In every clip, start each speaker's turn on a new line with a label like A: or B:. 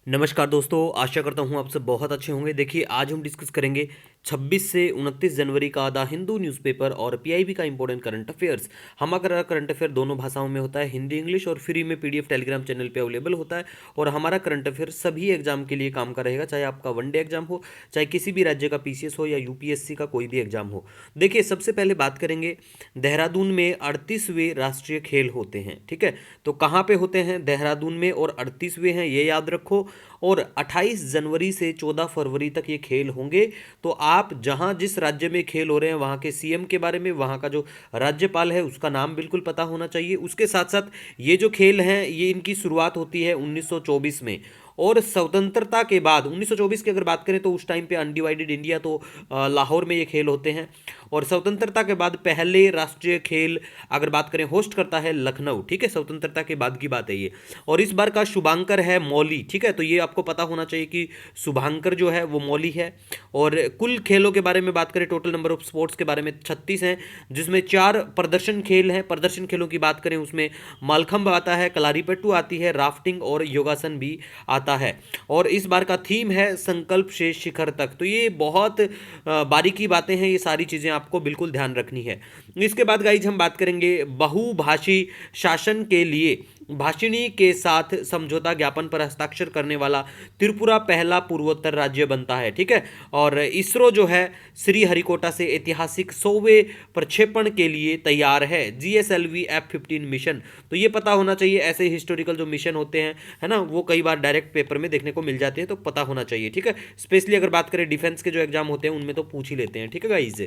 A: नमस्कार दोस्तों, आशा करता हूँ आप सब बहुत अच्छे होंगे। देखिए, आज हम डिस्कस करेंगे 26 से 29 जनवरी का द हिंदू न्यूज़पेपर और पीआईबी का इंपॉर्टेंट करंट अफेयर्स। हमारा करंट अफेयर दोनों भाषाओं में होता है, हिंदी इंग्लिश, और फ्री में पीडीएफ टेलीग्राम चैनल पे अवेलेबल होता है। और हमारा करंट अफेयर सभी एग्जाम के लिए काम का रहेगा, चाहे आपका वनडे एग्जाम हो, चाहे किसी भी राज्य का पीसीएस हो या यूपीएससी का कोई भी एग्जाम हो। देखिए, सबसे पहले बात करेंगे, देहरादून में 38वें राष्ट्रीय खेल होते हैं। ठीक है, तो कहाँ पे होते हैं? देहरादून में, और 38वें हैं, ये याद रखो। और 28 जनवरी से 14 फरवरी तक ये खेल होंगे। तो आप जहां जिस राज्य में खेल हो रहे हैं वहां के सीएम के बारे में, वहां का जो राज्यपाल है उसका नाम बिल्कुल पता होना चाहिए। उसके साथ साथ ये जो खेल हैं, ये इनकी शुरुआत होती है 1924 में। और स्वतंत्रता के बाद 1924 की अगर बात करें तो उस टाइम पे अनडिवाइडेड इंडिया, तो लाहौर में ये खेल होते हैं। और स्वतंत्रता के बाद पहले राष्ट्रीय खेल अगर बात करें होस्ट करता है लखनऊ। ठीक है, स्वतंत्रता के बाद की बात है ये। और इस बार का शुभांकर है मौली। ठीक है, तो ये आपको पता होना चाहिए कि शुभांकर जो है वो मौली है। और कुल खेलों के बारे में बात करें, टोटल नंबर ऑफ स्पोर्ट्स के बारे में 36 हैं, जिसमें 4 प्रदर्शन खेल हैं। प्रदर्शन खेलों की बात करें उसमें मालखंभ आता है, कलारीपट्टू आती है, राफ्टिंग और योगासन भी आता है। और इस बार का थीम है संकल्प से शिखर तक। तो ये बहुत बारीकी बातें हैं, ये सारी चीज़ें आपको बिल्कुल ध्यान रखनी है। इसके बाद गाइज हम बात करेंगे बहुभाषी शासन के लिए भाषिणी के साथ समझौता ज्ञापन पर हस्ताक्षर करने वाला त्रिपुरा पहला पूर्वोत्तर राज्य बनता है। ठीक है, और इसरो जो है श्रीहरिकोटा से ऐतिहासिक 100वें प्रक्षेपण के लिए तैयार है, GSLV F-15 मिशन। तो ये पता होना चाहिए, ऐसे हिस्टोरिकल जो मिशन होते हैं, है ना, वो कई बार डायरेक्ट पेपर में देखने को मिल जाते हैं, तो पता होना चाहिए। ठीक है, स्पेशली अगर बात करें डिफेंस के जो एग्जाम होते हैं उनमें तो पूछ ही लेते हैं। ठीक है गाइस,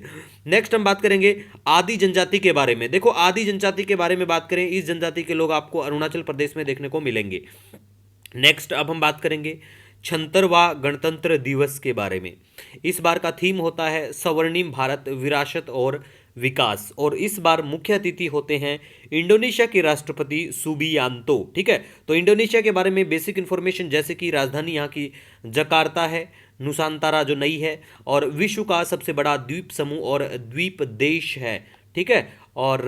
A: नेक्स्ट हम बात करेंगे आदि जनजाति के बारे में। देखो, आदि जनजाति के बारे में बात करें, इस जनजाति के लोग आपको अरुणाचल प्रदेश में देखने को मिलेंगे। नेक्स्ट अब हम बात करेंगे छंतरवा गणतंत्र दिवस के बारे में। इस बार का थीम होता है स्वर्णिम भारत, विरासत और विकास। और इस बार मुख्य अतिथि होते हैं इंडोनेशिया के राष्ट्रपति सुबियांतो। ठीक है, तो इंडोनेशिया के बारे में बेसिक इंफॉर्मेशन, जैसे कि राजधानी यहाँ की जकार्ता है, नुसांतारा जो नई है, और विश्व का सबसे बड़ा द्वीप समूह और द्वीप देश है। ठीक है, और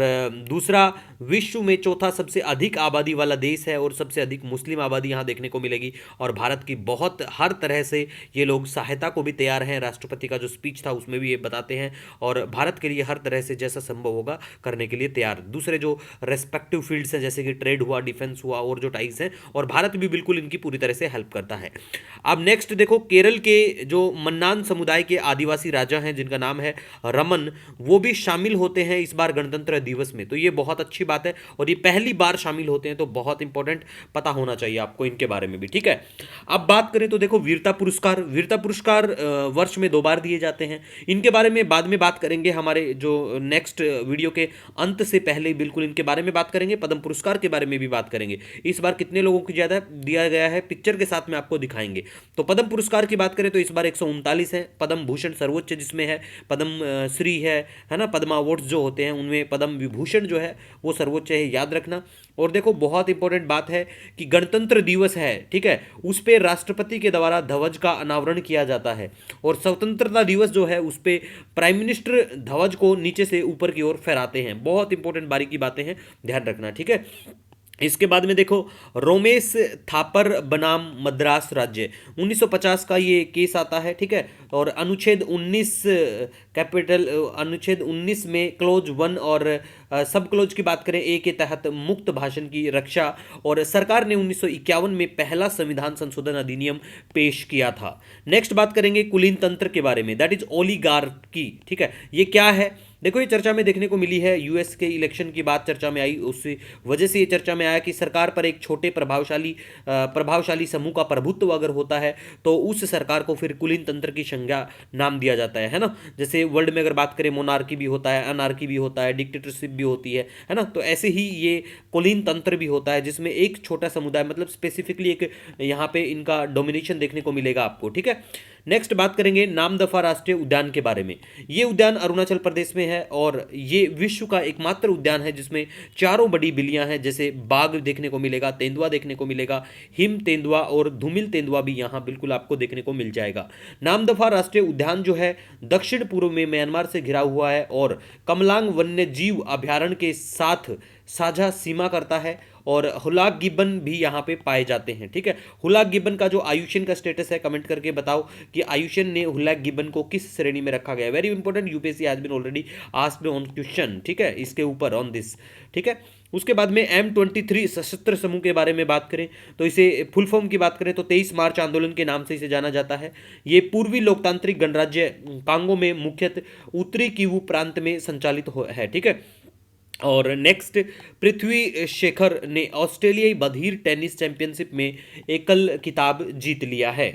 A: दूसरा, विश्व में चौथा सबसे अधिक आबादी वाला देश है, और सबसे अधिक मुस्लिम आबादी यहाँ देखने को मिलेगी। और भारत की बहुत हर तरह से ये लोग सहायता को भी तैयार हैं। राष्ट्रपति का जो स्पीच था उसमें भी ये बताते हैं, और भारत के लिए हर तरह से जैसा संभव होगा करने के लिए तैयार। दूसरे जो रेस्पेक्टिव फील्ड्स हैं, जैसे कि ट्रेड हुआ, डिफेंस हुआ, और जो टाइज हैं, और भारत भी बिल्कुल इनकी पूरी तरह से हेल्प करता है। अब नेक्स्ट देखो, केरल के जो मन्नान समुदाय के आदिवासी राजा हैं जिनका नाम है रमन, वो भी शामिल होते हैं इस बार गणतंत्र दिवस में। तो ये बहुत अच्छी बात है, और ये पहली बार शामिल होते हैं, तो बहुत इंपॉर्टेंट पता होना चाहिए आपको इनके बारे में भी। ठीक है, अब बात करें तो देखो, वीरता पुरस्कार। वीरता पुरस्कार वर्ष में 2 बार दिए जाते हैं। इनके बारे में बाद में बात करेंगे, हमारे जो नेक्स्ट वीडियो के अंत से पहले बिल्कुल इनके बारे में बात करेंगे। पद्म पुरस्कार के बारे में भी बात करेंगे, इस बार कितने लोगों को ज्यादा दिया गया है पिक्चर के साथ में आपको दिखाएंगे। तो पद्म पुरस्कार की बात करें तो इस बार 139 है। पद्म भूषण सर्वोच्च जिसमें है, पद्म श्री है ना, पद्म अवार्ड्स जो होते हैं उनमें पद्म विभूषण जो है वो सर्वोच्च है, याद रखना। और देखो, बहुत इंपॉर्टेंट बात है कि गणतंत्र दिवस है, ठीक है, उस पर राष्ट्रपति के द्वारा ध्वज का अनावरण किया जाता है। और स्वतंत्रता दिवस जो है उस पर प्राइम मिनिस्टर ध्वज को नीचे से ऊपर की ओर फहराते हैं। बहुत इंपॉर्टेंट बारीकी बातें हैं, ध्यान रखना। ठीक है, इसके बाद में देखो, रोमेश थापर बनाम मद्रास राज्य, 1950 का ये केस आता है। ठीक है, और अनुच्छेद 19 कैपिटल अनुच्छेद 19 में क्लोज 1 और सब क्लोज की बात करें ए के तहत मुक्त भाषण की रक्षा, और सरकार ने 1951 में पहला संविधान संशोधन अधिनियम पेश किया था। नेक्स्ट बात करेंगे कुलीन तंत्र के बारे में, दैट इज ओलिगार्की। ठीक है, ये क्या है? देखो, ये चर्चा में देखने को मिली है, यूएस के इलेक्शन की बात चर्चा में आई, उस वजह से ये चर्चा में आया कि सरकार पर एक छोटे प्रभावशाली समूह का प्रभुत्व अगर होता है तो उस सरकार को फिर कुलीन तंत्र की संज्ञा नाम दिया जाता है ना। जैसे वर्ल्ड में अगर बात करें, मोनार्की भी होता है, अनार्की भी होता है, डिक्टेटरशिप भी होती है ना। तो ऐसे ही ये कुलीन तंत्र भी होता है, जिसमें एक छोटा समुदाय, मतलब स्पेसिफिकली एक यहाँ पे इनका डोमिनेशन देखने को मिलेगा आपको। ठीक है, नेक्स्ट बात करेंगे नामदफा राष्ट्रीय उद्यान के बारे में। ये उद्यान अरुणाचल प्रदेश में है, और ये विश्व का एकमात्र उद्यान है जिसमें चारों बड़ी बिल्लियां हैं, जैसे बाघ देखने को मिलेगा, तेंदुआ देखने को मिलेगा, हिम तेंदुआ और धूमिल तेंदुआ भी यहाँ बिल्कुल आपको देखने को मिल जाएगा। नामदफा राष्ट्रीय उद्यान जो है दक्षिण पूर्व में म्यांमार से घिरा हुआ है, और कमलांग वन्य जीव अभ्यारण्य के साथ साझा सीमा करता है। और हुलाक गिब्बन भी यहाँ पे पाए जाते हैं। ठीक है, हुलाक गिब्बन का जो आयुष्यन का स्टेटस है, कमेंट करके बताओ कि आयुष्यन ने हुलाक गिब्बन को किस श्रेणी में रखा गया। Very important, UPSC has been already asked on question, ठीक है, इसके ऊपर ऑन दिस। ठीक है, उसके बाद में M23 सशस्त्र समूह के बारे में बात करें तो इसे फुल फॉर्म की बात करें तो 23 मार्च आंदोलन के नाम से इसे जाना जाता है। ये पूर्वी लोकतांत्रिक गणराज्य कांगो में मुख्यतः उत्तरी किवू प्रांत में संचालित है। ठीक है, और नेक्स्ट, पृथ्वी शेखर ने ऑस्ट्रेलियाई बधिर टेनिस चैंपियनशिप में एकल खिताब जीत लिया है।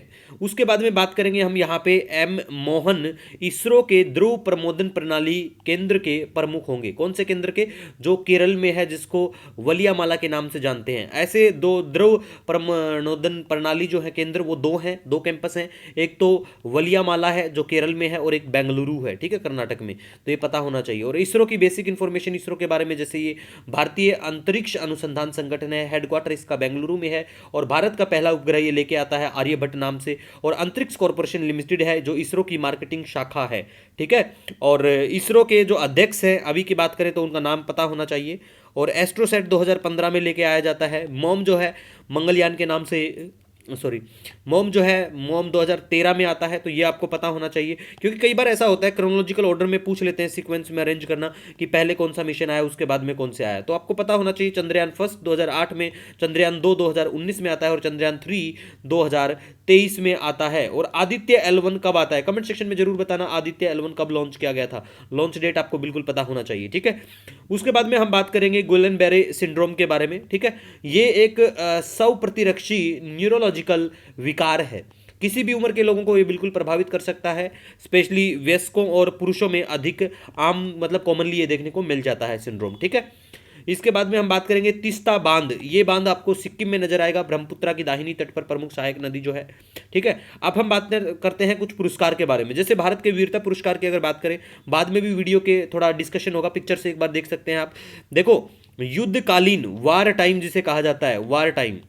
A: उसके बाद में बात करेंगे हम यहाँ पे M मोहन इसरो के ध्रुव प्रमोदन प्रणाली केंद्र के प्रमुख होंगे। कौन से केंद्र के? जो केरल में है, जिसको वलियामाला के नाम से जानते हैं। ऐसे दो ध्रुव प्रमोदन प्रणाली जो है केंद्र, वो दो हैं, दो कैंपस हैं। एक तो वलियामाला है जो केरल में है और एक बेंगलुरु है, ठीक है, कर्नाटक में। तो ये पता होना चाहिए। और इसरो की बेसिक इंफॉर्मेशन इसरो के बारे में, जैसे ये भारतीय अंतरिक्ष अनुसंधान संगठन है, हेडक्वार्टर इसका बेंगलुरु में है और भारत का पहला उपग्रह ये लेके आता है आर्यभट्ट नाम से। और अंतरिक्ष कॉर्पोरेशन लिमिटेड है जो इसरो की मार्केटिंग शाखा है। ठीक है, और इसरो के जो अध्यक्ष हैं अभी की बात करें तो उनका नाम पता होना चाहिए। और एस्ट्रोसैट 2015 में लेके आया जाता है। मॉम जो है मंगलयान के नाम से, सॉरी, मॉम जो है मॉम 2013 में आता है। तो ये आपको पता होना चाहिए, क्योंकि कई बार ऐसा होता है क्रोनोलॉजिकल ऑर्डर में पूछ लेते हैं, सीक्वेंस में अरेंज करना कि पहले कौन सा मिशन आया उसके बाद में कौन से आया। तो आपको पता होना चाहिए चंद्रयान फर्स्ट 2008 में, चंद्रयान 2 2019 में आता है और चंद्रयान 3 2023 में आता है। और आदित्य L1 कब आता है? कमेंट सेक्शन में जरूर बताना आदित्य L1 कब लॉन्च किया गया था। लॉन्च डेट आपको बिल्कुल पता होना चाहिए। ठीक है, उसके बाद में हम बात करेंगे गुलेन बेरे सिंड्रोम के बारे में। ठीक है, ये एक स्वप्रतिरक्षी न्यूरोलॉजिकल विकार है। किसी भी उम्र के लोगों को ये बिल्कुल प्रभावित कर सकता है, स्पेशली वयस्कों और पुरुषों में अधिक आम, मतलब कॉमनली ये देखने को मिल जाता है सिंड्रोम। ठीक है, इसके बाद में हम बात करेंगे तीस्ता बांध। ये बांध आपको सिक्किम में नजर आएगा, ब्रह्मपुत्रा की दाहिनी तट पर प्रमुख सहायक नदी जो है। ठीक है, अब हम बात करते हैं कुछ पुरस्कार के बारे में। जैसे भारत के वीरता पुरस्कार की अगर बात करें, बाद में भी वीडियो के थोड़ा डिस्कशन होगा, पिक्चर से एक बार देख सकते हैं आप। देखो, युद्धकालीन वार टाइम जिसे कहा जाता है, वार टाइम,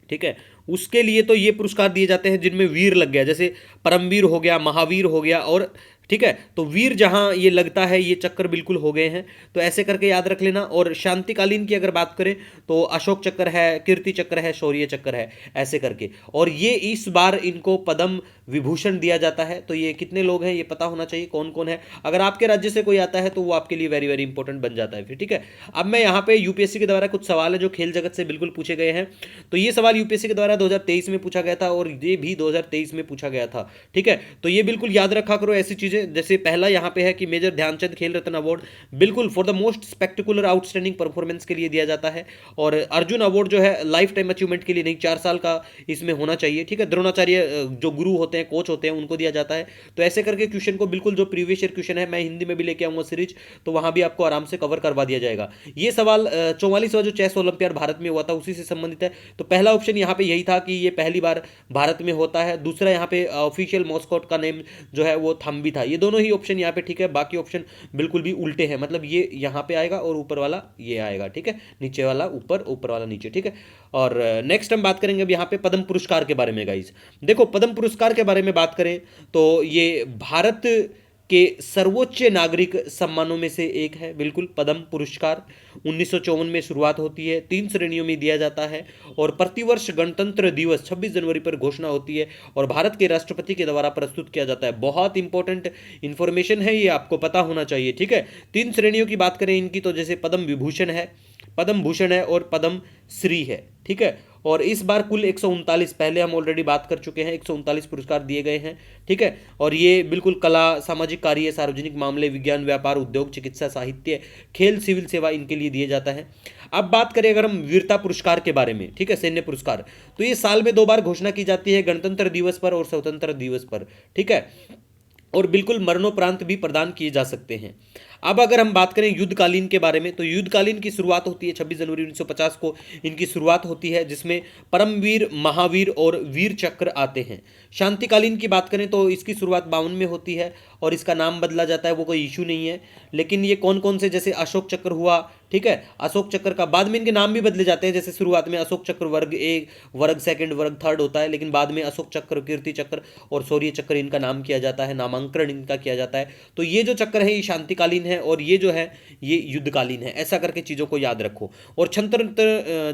A: ठीक है, उसके लिए तो ये पुरस्कार दिए जाते हैं जिनमें वीर लग गया, जैसे परमवीर हो गया, महावीर हो गया। और ठीक है, तो वीर जहां ये लगता है ये चक्कर बिल्कुल हो गए हैं, तो ऐसे करके याद रख लेना। और शांतिकालीन की अगर बात करें तो अशोक चक्र है, कीर्ति चक्र है, शौर्य चक्र है, ऐसे करके। और ये इस बार इनको पद्म विभूषण दिया जाता है। तो ये कितने लोग हैं ये पता होना चाहिए, कौन कौन है। अगर आपके राज्य से कोई आता है तो वो आपके लिए वेरी वेरी इंपॉर्टेंट बन जाता है फिर। ठीक है, अब मैं यहाँ पे यूपीएससी के द्वारा कुछ सवाल है जो खेल जगत से बिल्कुल पूछे गए हैं। तो ये सवाल यूपीएससी के द्वारा 2023 में पूछा गया था और ये भी 2023 में पूछा गया था। ठीक है, तो ये बिल्कुल याद रखा करो ऐसी चीजें। जैसे पहला यहाँ पे है कि मेजर ध्यानचंद खेल रत्न अवार्ड बिल्कुल for the most spectacular outstanding performance के लिए दिया जाता है। और अर्जुन अवार्ड जो है लाइफ टाइम अचीवमेंट के लिए नहीं, 4 साल का इसमें होना चाहिए। ठीक है, द्रोणाचार्य जो गुरु होते हैं, कोच होते हैं, उनको दिया जाता है। तो ऐसे करके क्वेश्चन को बिल्कुल, जो प्रीवियस ईयर क्वेश्चन है मैं हिंदी में भी लेके आऊंगा सीरीज, तो वहां भी आपको आराम से कवर करवा दिया जाएगा। ये सवाल 44वां जो चेस ओलंपियाड भारत में हुआ था उसी से संबंधित है। तो पहला ऑप्शन यहाँ पे यही था कि ये पहली बार भारत में होता है। दूसरा यहाँ पे ऑफिशियल मॉस्कोट का नेम जो है वो थम्बी था। ये दोनों ही ऑप्शन यहाँ पे ठीक है, बाकी ऑप्शन बिल्कुल भी उल्टे हैं, मतलब ये यहाँ पे आएगा और ऊपर वाला ये आएगा। ठीक है, नीचे वाला ऊपर, ऊपर वाला नीचे। ठीक है, और नेक्स्ट हम बात करेंगे अब यहाँ पे पद्म पुरस्कार के बारे में गाइस। देखो, पद्म पुरस्कार के बारे में बात करें तो ये भारत के सर्वोच्च नागरिक सम्मानों में से एक है। बिल्कुल, पद्म पुरस्कार 1954 में शुरुआत होती है, 3 श्रेणियों में दिया जाता है और प्रतिवर्ष गणतंत्र दिवस 26 जनवरी पर घोषणा होती है और भारत के राष्ट्रपति के द्वारा प्रस्तुत किया जाता है। बहुत इंपॉर्टेंट इंफॉर्मेशन है, ये आपको पता होना चाहिए। ठीक है, 3 श्रेणियों की बात करें इनकी तो जैसे पद्म विभूषण है, पद्म भूषण है और पद्म श्री है। ठीक है, और इस बार कुल 139, पहले हम ऑलरेडी बात कर चुके हैं, 139 पुरस्कार दिए गए हैं। ठीक है, और ये बिल्कुल कला, सामाजिक कार्य, सार्वजनिक मामले, विज्ञान, व्यापार, उद्योग, चिकित्सा, साहित्य, खेल, सिविल सेवा, इनके लिए दिया जाता है। अब बात करें अगर हम वीरता पुरस्कार के बारे में, ठीक है, सैन्य पुरस्कार, तो ये साल में 2 बार घोषणा की जाती है, गणतंत्र दिवस पर और स्वतंत्रता दिवस पर। ठीक है, और बिल्कुल मरणोपरांत भी प्रदान किए जा सकते हैं। अब अगर हम बात करें युद्धकालीन के बारे में, तो युद्धकालीन की शुरुआत होती है 26 जनवरी 1950 को इनकी शुरुआत होती है, जिसमें परमवीर, महावीर और वीर चक्र आते हैं। शांतिकालीन की बात करें तो इसकी शुरुआत 52 में होती है और इसका नाम बदला जाता है, वो कोई इशू नहीं है। लेकिन ये कौन कौन से, जैसे अशोक चक्र हुआ, ठीक है, अशोक चक्र का बाद में इनके नाम भी बदले जाते हैं। जैसे शुरुआत में अशोक चक्र वर्ग 1, वर्ग 2, वर्ग 3 होता है, लेकिन बाद में अशोक चक्र, कीर्ति चक्र और शौर्य चक्र इनका नाम किया जाता है, नामांकन इनका किया जाता है। तो ये जो चक्र है ये शांतिकालीन है। हैं और ये जो है ये युद्धकालीन है, ऐसा करके चीज़ों को याद रखो। और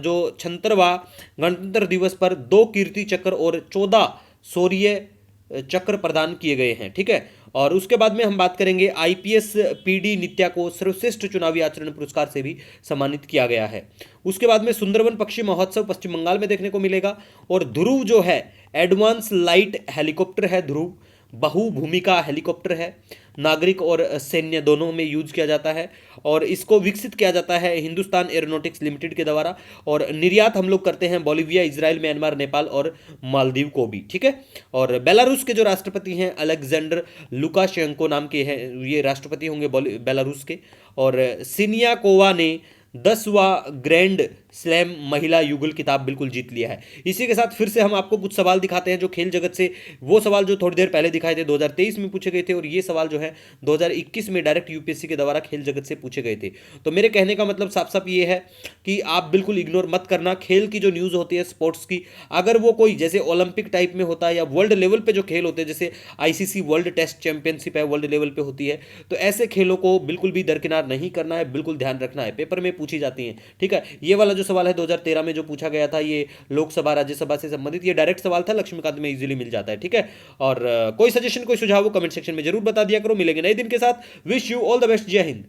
A: जो 76वां गणतंत्र दिवस पर 2 कीर्ति चक्र और 14 शौर्य चक्र प्रदान किए गए हैं, ठीक है। और उसके बाद में हम बात करेंगे आईपीएस पीडी नित्या को सर्वश्रेष्ठ चुनावी आचरण पुरस्कार से भी सम्मानित किया गया है। उसके बाद में सुंदरवन पक्षी महोत्सव पश्चिम बंगाल में देखने को मिलेगा। और ध्रुव जो है एडवांस लाइट हेलीकॉप्टर है, ध्रुव बहुभूमिका हेलीकॉप्टर है, नागरिक और सैन्य दोनों में यूज किया जाता है और इसको विकसित किया जाता है हिंदुस्तान एरोनॉटिक्स लिमिटेड के द्वारा। और निर्यात हम लोग करते हैं बोलिविया, इजराइल, म्यांमार, नेपाल और मालदीव को भी, ठीक है। और बेलारूस के जो राष्ट्रपति हैं अलेक्जेंडर लुकाशेंको नाम के हैं, ये राष्ट्रपति होंगे बेलारूस के। और सिनियाकोवा ने 10वां ग्रैंड स्लैम महिला युगल खिताब बिल्कुल जीत लिया है। इसी के साथ फिर से हम आपको कुछ सवाल दिखाते हैं जो खेल जगत से, वो सवाल जो थोड़ी देर पहले दिखाए थे 2023 में पूछे गए थे, और ये सवाल जो है 2021 में डायरेक्ट यूपीएससी के द्वारा खेल जगत से पूछे गए थे। तो मेरे कहने का मतलब साफ साफ ये है कि आप बिल्कुल इग्नोर मत करना खेल की जो न्यूज़ होती है स्पोर्ट्स की, अगर वो कोई जैसे ओलंपिक टाइप में होता है या वर्ल्ड लेवल पे जो खेल होते हैं, जैसे आईसीसी वर्ल्ड टेस्ट चैंपियनशिप है वर्ल्ड लेवल पे होती है, तो ऐसे खेलों को बिल्कुल भी दरकिनार नहीं करना है, बिल्कुल ध्यान रखना है, पेपर में पूछी जाती हैं, ठीक है। ये वाला जो सवाल है 2013 में जो पूछा गया था, ये लोकसभा राज्यसभा से संबंधित ये डायरेक्ट सवाल था, लक्ष्मीकांत में इजीली मिल जाता है, ठीक है। और कोई सजेशन कोई सुझाव हो कमेंट सेक्शन में जरूर बता दिया करो। मिलेंगे नए दिन के साथ। Wish you all the best. जय हिंद।